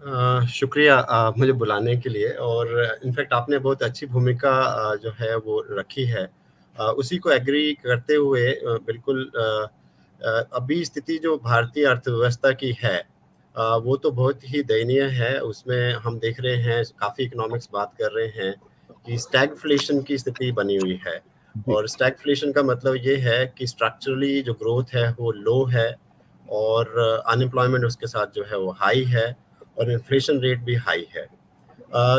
शुक्रिया मुझे बुलाने के लिए और इनफैक्ट आपने बहुत अच्छी भूमिका जो है वो रखी है। उसी को एग्री करते हुए बिल्कुल अभी स्थिति जो भारतीय अर्थव्यवस्था की है वो तो बहुत ही दयनीय है। उसमें हम देख रहे हैं काफ़ी इकोनॉमिक्स बात कर रहे हैं कि स्टैगफ्लेशन की स्थिति बनी हुई है जी। और स्टैगफ्लेशन का मतलब ये है कि स्ट्रक्चरली जो ग्रोथ है वो लो है और अनएम्प्लॉयमेंट उसके साथ जो है वो हाई है और इन्फ्लेशन रेट भी हाई है।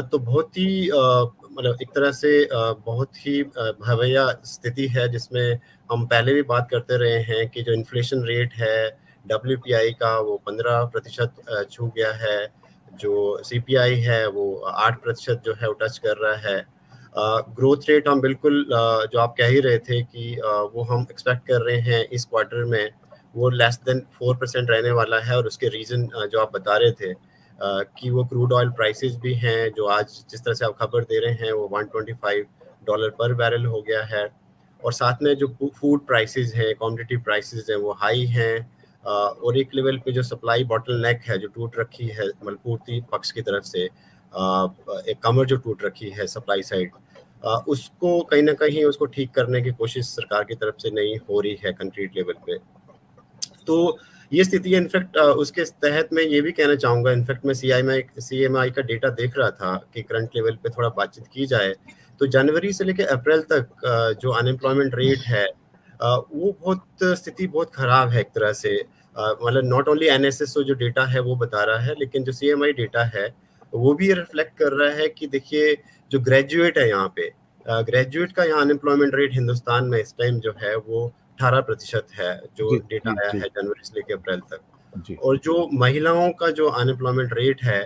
तो बहुत ही मतलब एक तरह से बहुत ही भयावह स्थिति है जिसमें हम पहले भी बात करते रहे हैं कि जो इन्फ्लेशन रेट है डब्ल्यूपीआई का वो 15% छू गया है। जो सीपीआई है वो 8% जो है वो टच कर रहा है। ग्रोथ रेट हम बिल्कुल जो आप कह ही रहे थे कि वो हम एक्सपेक्ट कर रहे हैं इस क्वार्टर में वो लेस देन 4% रहने वाला है और उसके रीज़न जो आप बता रहे थे कि वो क्रूड ऑयल प्राइसेस भी हैं जो आज जिस तरह से आप खबर दे रहे हैं वो $125 पर बैरल हो गया है और साथ में जो फूड प्राइसेस हैं कमोडिटी प्राइसेस हैं वो हाई हैं। और एक लेवल पे जो सप्लाई बॉटलनेक है जो टूट रखी है मतलब पूर्ति पक्ष की तरफ से एक कमर जो टूट रखी है सप्लाई साइड उसको कहीं ना कहीं उसको ठीक करने की कोशिश सरकार की तरफ से नहीं हो रही है कंक्रीट लेवल पे। तो ये स्थिति है इनफैक्ट उसके तहत मैं ये भी कहना चाहूँगा इनफैक्ट मैं सीएमआई का डेटा देख रहा था कि करंट लेवल पे थोड़ा बातचीत की जाए तो जनवरी से लेकर अप्रैल तक जो अनएम्प्लॉयमेंट रेट है वो बहुत स्थिति बहुत खराब है एक तरह से। मतलब नॉट ओनली एनएसएस जो डेटा है वो बता रहा है लेकिन जो सीएमआई डेटा है वो भी रिफ्लेक्ट कर रहा है कि देखिए जो ग्रेजुएट है यहाँ पे ग्रेजुएट का यहाँ अनएम्प्लॉयमेंट रेट हिंदुस्तान में इस टाइम जो है वो 18% है जो जी, डेटा जी, आया जी, है जनवरी से लेकर अप्रैल तक। जी। और जो महिलाओं का जो अनएम्प्लॉयमेंट रेट है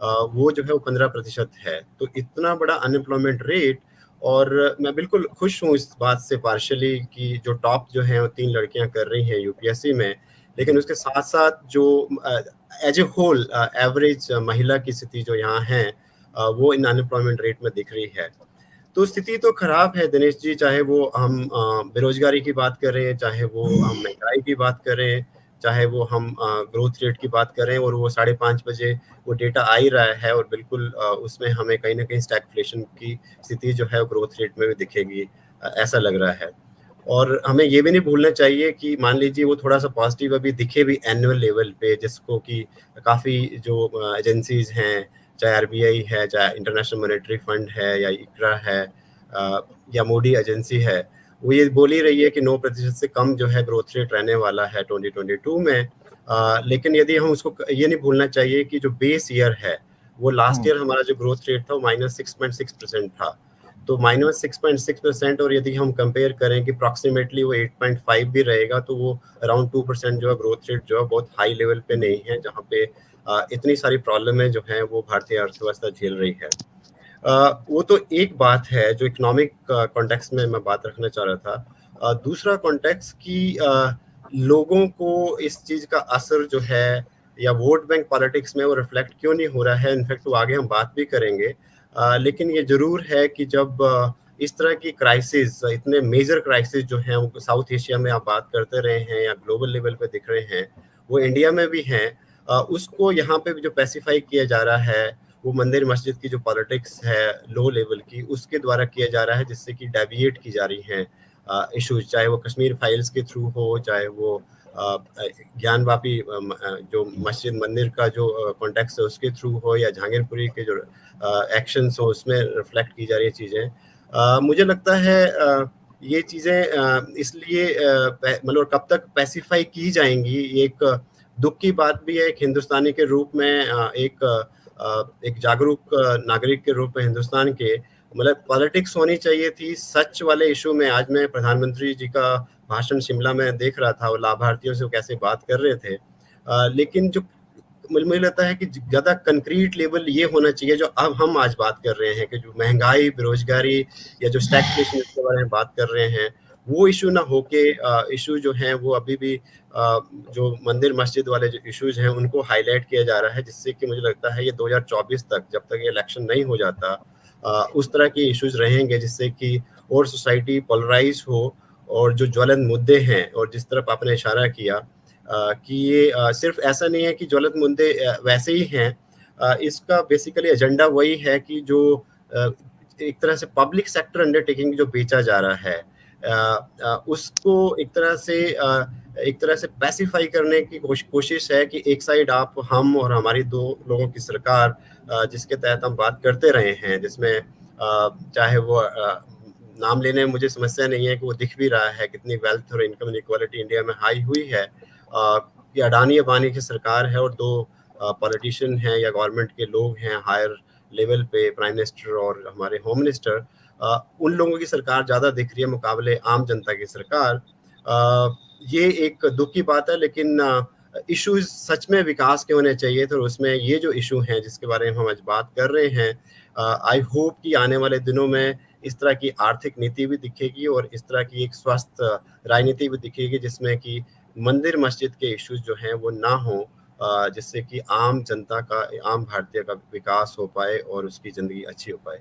वो जो है वो 15% है। तो इतना बड़ा अनएम्प्लॉयमेंट रेट और मैं बिल्कुल खुश हूँ इस बात से पार्शियली कि जो टॉप जो है वो 3 लड़कियां कर रही हैं यूपीएससी में। लेकिन उसके साथ-साथ जो एज ए होल एवरेज महिला की स्थिति जो यहाँ है वो इन अनएम्प्लॉयमेंट रेट में दिख रही है। तो स्थिति तो खराब है दिनेश जी, चाहे वो हम बेरोजगारी की बात करें, चाहे वो हम महंगाई की बात करें, चाहे वो हम ग्रोथ रेट की बात करें और वो 5:30 बजे वो डेटा आ ही रहा है और बिल्कुल उसमें हमें कहीं न कहीं स्टैगफ्लेशन की स्थिति जो है ग्रोथ रेट में भी दिखेगी ऐसा लग रहा है। और हमें ये भी नहीं भूलना चाहिए कि मान लीजिए वो थोड़ा-सा पॉजिटिव अभी दिखे भी एनुअल लेवल पे जिसको कि काफ़ी जो एजेंसीज़ हैं, चाहे आरबीआई है, चाहे इंटरनेशनल मॉनेटरी फंड है या इक्रा है या मोडी एजेंसी है, वो ये बोल ही रही है कि 9% से कम जो है ग्रोथ रेट रहने वाला है 2022 में। लेकिन यदि हम उसको ये नहीं भूलना चाहिए कि जो बेस ईयर है, वो लास्ट हुँ, ईयर हमारा जो ग्रोथ रेट था वो -6.6% था। तो -6.6% और यदि हम कंपेयर करें कि अप्रॉक्सिमेटली वो 8.5 भी रहेगा तो वो अराउंड 2% जो है ग्रोथ रेट जो है बहुत हाई लेवल पे नहीं है जहाँ पे इतनी सारी प्रॉब्लमें जो हैं वो भारतीय अर्थव्यवस्था झेल रही है। वो तो एक बात है जो इकोनॉमिक कॉन्टेक्स्ट में मैं बात रखना चाह रहा था। दूसरा कॉन्टेक्स्ट कि लोगों को इस चीज़ का असर जो है या वोट बैंक पॉलिटिक्स में वो रिफ्लेक्ट क्यों नहीं हो रहा है, इनफैक्ट वो आगे हम बात भी करेंगे। लेकिन ये ज़रूर है कि जब इस तरह की क्राइसिस इतने मेजर क्राइसिस जो हैं वो साउथ एशिया में आप बात करते रहे हैं या ग्लोबल लेवल पे दिख रहे हैं, वो इंडिया में भी हैं। उसको यहाँ पे भी जो स्पेसिफाई किया जा रहा है वो मंदिर मस्जिद की जो पॉलिटिक्स है लो लेवल की उसके द्वारा किया जा रहा है जिससे कि डेविएट की जा रही हैं इश्यूज, चाहे वो कश्मीर फाइल्स के थ्रू हो, चाहे वो ज्ञानवापी जो मस्जिद मंदिर का जो कॉन्टेक्स्ट है उसके थ्रू हो या जहांगीरपुरी के जो एक्शंस हो उसमें रिफ्लेक्ट की जा रही चीज़ें। मुझे लगता है ये चीज़ें इसलिए मतलब कब तक पैसिफाई की जाएंगी ये एक दुख की बात भी है एक हिंदुस्तानी के रूप में एक जागरूक नागरिक के रूप में हिंदुस्तान के मतलब पॉलिटिक्स होनी चाहिए थी सच वाले इशू में। आज मैं प्रधानमंत्री जी का भाषण शिमला में देख रहा था और लाभार्थियों से वो कैसे बात कर रहे थे। लेकिन जो मुझे लगता है कि ज़्यादा कंक्रीट लेवल ये होना चाहिए जो अब हम आज बात कर रहे हैं कि जो महंगाई, बेरोजगारी या जो स्टैगफ्लेशन इसके बारे में बात कर रहे हैं, वो इशू ना होके इशू जो हैं वो अभी भी जो मंदिर मस्जिद वाले जो इश्यूज हैं उनको हाईलाइट किया जा रहा है जिससे कि मुझे लगता है ये 2024 तक जब तक ये इलेक्शन नहीं हो जाता उस तरह के इश्यूज रहेंगे जिससे कि और सोसाइटी पोलराइज हो और जो ज्वलंत मुद्दे हैं और जिस तरफ आपने इशारा किया कि ये सिर्फ ऐसा नहीं है कि ज्वलंत मुद्दे वैसे ही हैं इसका बेसिकली एजेंडा वही है कि जो एक तरह से पब्लिक सेक्टर अंडरटेकिंग जो बेचा जा रहा है उसको एक तरह से पैसिफाई करने की कोशिश है कि एक साइड आप हम और हमारी दो लोगों की सरकार जिसके तहत हम बात करते रहे हैं, जिसमें चाहे वो नाम लेने में मुझे समस्या नहीं है कि वो दिख भी रहा है कितनी वेल्थ और इनकम इनक्वालिटी इंडिया में हाई हुई है। ये अडानी अबानी की सरकार है और दो पॉलिटिशियन हैं या गवर्नमेंट के लोग हैं हायर लेवल पे, प्राइम मिनिस्टर और हमारे होम मिनिस्टर, उन लोगों की सरकार ज़्यादा दिख रही है मुकाबले आम जनता की सरकार। ये एक दुख की बात है, लेकिन इश्यूज सच में विकास के होने चाहिए। तो उसमें ये जो इशू हैं जिसके बारे में हम आज बात कर रहे हैं, आई होप कि आने वाले दिनों में इस तरह की आर्थिक नीति भी दिखेगी और इस तरह की एक स्वस्थ राजनीति भी दिखेगी जिसमें कि मंदिर मस्जिद के इश्यूज जो हैं वो ना हो, जिससे कि आम जनता का, आम भारतीय का विकास हो पाए और उसकी ज़िंदगी अच्छी हो पाए।